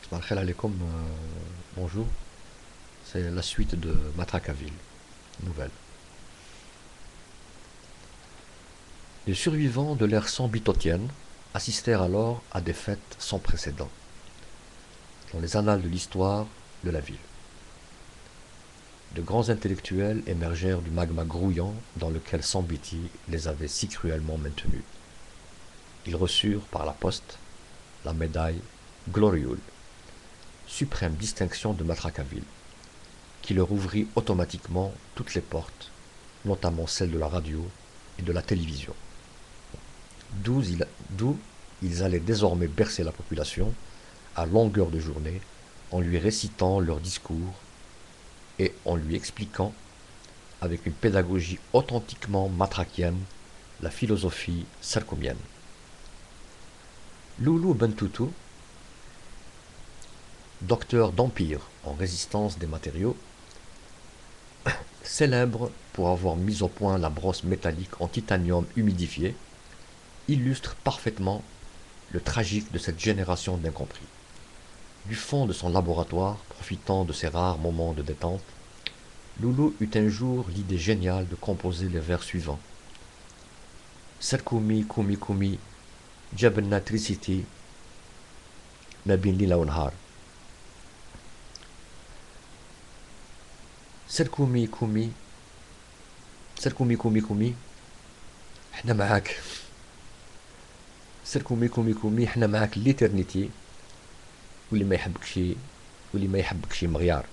Marhel alaikum, bonjour. C'est la suite de Matraquaville, nouvelle. Les survivants de l'ère sambitotienne assistèrent alors à des fêtes sans précédent dans les annales de l'histoire de la ville. De grands intellectuels émergèrent du magma grouillant dans lequel Sambiti les avait si cruellement maintenus. Ils reçurent par la poste la médaille Gloriole, suprême distinction de Matraquaville, qui leur ouvrit automatiquement toutes les portes, notamment celles de la radio et de la télévision. D'où ils allaient désormais bercer la population à longueur de journée en lui récitant leurs discours et en lui expliquant, avec une pédagogie authentiquement matraquienne, la philosophie sarkoumienne. Loulou Bentoutou, docteur d'empire en résistance des matériaux, célèbre pour avoir mis au point la brosse métallique en titanium humidifié, illustre parfaitement le tragique de cette génération d'incompris. Du fond de son laboratoire, profitant de ses rares moments de détente, Loulou eut un jour l'idée géniale de composer les vers suivants. Serkoumi koumi koumi, jabna tricity, mabin lila ونهار. Serkoumi koumi, serkoumi koumi koumi, احنا معاك. سيركومي كومي كومي احنا معاك ليترنيتي واللي ما يحبكش مغيار.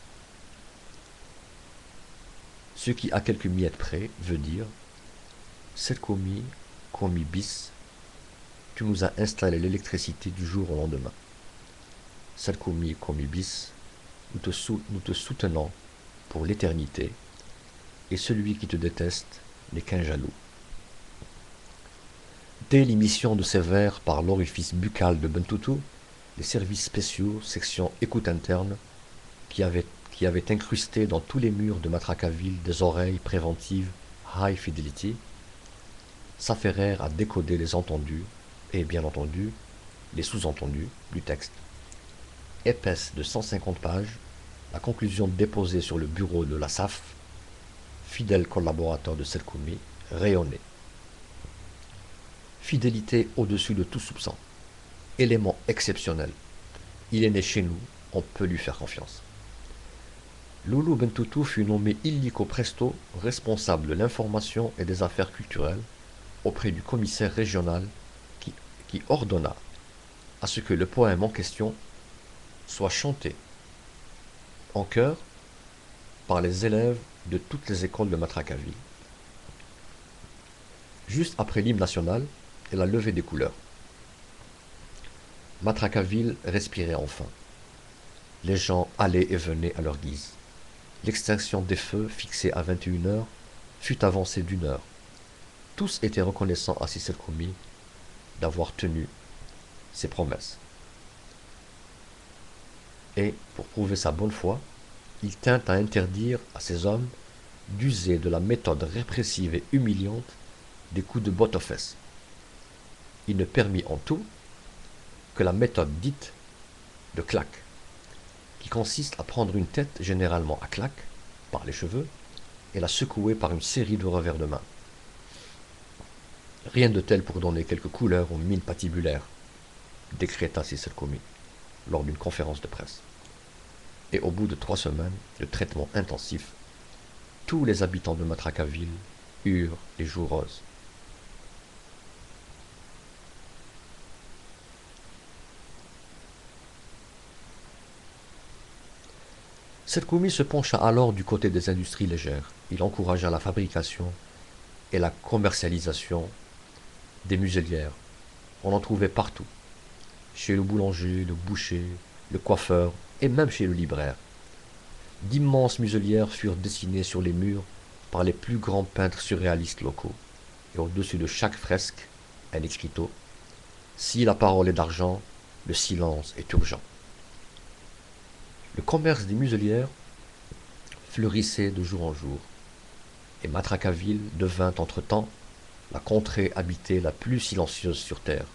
Ce qui à quelques miettes près veut dire Serkomi komi bis, tu nous as installé l'électricité du jour au lendemain. Serkomi komi bis, nous te soutenons pour l'éternité, et celui qui te déteste n'est qu'un jaloux. Dès l'émission de ces vers par l'orifice buccal de Bentoutou, les services spéciaux, section écoute interne, qui avaient incrusté dans tous les murs de Matraquaville des oreilles préventives high fidelity, s'affairèrent à décoder les entendus et, bien entendu, les sous-entendus du texte. Épaisse de 150 pages, la conclusion déposée sur le bureau de la SAF, fidèle collaborateur de Serkoumi, rayonnait. Fidélité au-dessus de tout soupçon. Élément exceptionnel. Il est né chez nous, on peut lui faire confiance. Loulou Bentoutou fut nommé illico presto responsable de l'information et des affaires culturelles auprès du commissaire régional qui ordonna à ce que le poème en question soit chanté en chœur par les élèves de toutes les écoles de Matraquaville. Juste après l'hymne national et la levée des couleurs. Matraquaville respirait enfin. Les gens allaient et venaient à leur guise. L'extinction des feux, fixée à 21h, fut avancée d'1 heure. Tous étaient reconnaissants à Serkoumi d'avoir tenu ses promesses. Et, pour prouver sa bonne foi, il tint à interdire à ces hommes d'user de la méthode répressive et humiliante des coups de botte aux fesses. Il ne permit en tout que la méthode dite de claque, qui consiste à prendre une tête généralement à claque, par les cheveux, et la secouer par une série de revers de main. Rien de tel pour donner quelques couleurs aux mines patibulaires, décréta Serkoumi lors d'une conférence de presse. Et au bout de 3 semaines de traitement intensif, tous les habitants de Matraquaville eurent les joues roses. Serkoumi se pencha alors du côté des industries légères. Il encouragea la fabrication et la commercialisation des muselières. On en trouvait partout. Chez le boulanger, le boucher, le coiffeur et même chez le libraire. D'immenses muselières furent dessinées sur les murs par les plus grands peintres surréalistes locaux. Et au-dessus de chaque fresque, un écriteau. Si la parole est d'argent, le silence est urgent. Le commerce des muselières fleurissait de jour en jour, et Matraquaville devint entre-temps la contrée habitée la plus silencieuse sur terre,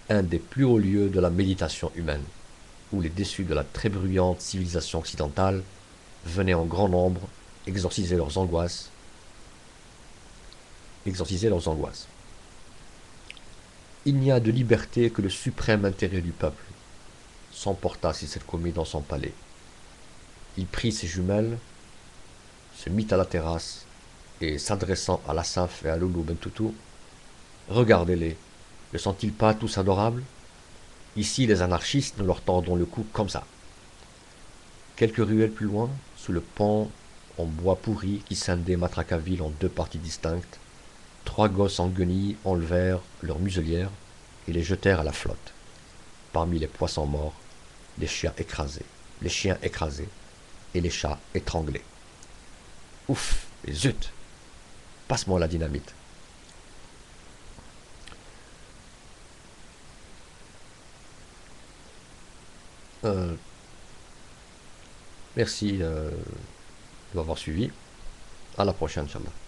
un des plus hauts lieux de la méditation humaine. où les déçus de la très bruyante civilisation occidentale venaient en grand nombre exorciser leurs angoisses. Exorciser leurs angoisses. Il n'y a de liberté que le suprême intérêt du peuple, s'emporta Sisset Komi dans son palais. Il prit ses jumelles, se mit à la terrasse, et s'adressant à l'Assaf et à Loulou Bentoutou, regardez-les, ne sont-ils pas tous adorables? Ici, les anarchistes, nous leur tordons le cou comme ça. Quelques ruelles plus loin, sous le pont en bois pourri qui scindait Matracaville en deux parties distinctes, 3 gosses en guenilles enlevèrent leurs muselières et les jetèrent à la flotte. Parmi les poissons morts, les chiens écrasés et les chats étranglés. Ouf, et zut! Passe-moi la dynamite. Euh, Merci de m'avoir suivi. À la prochaine, Inch'Allah.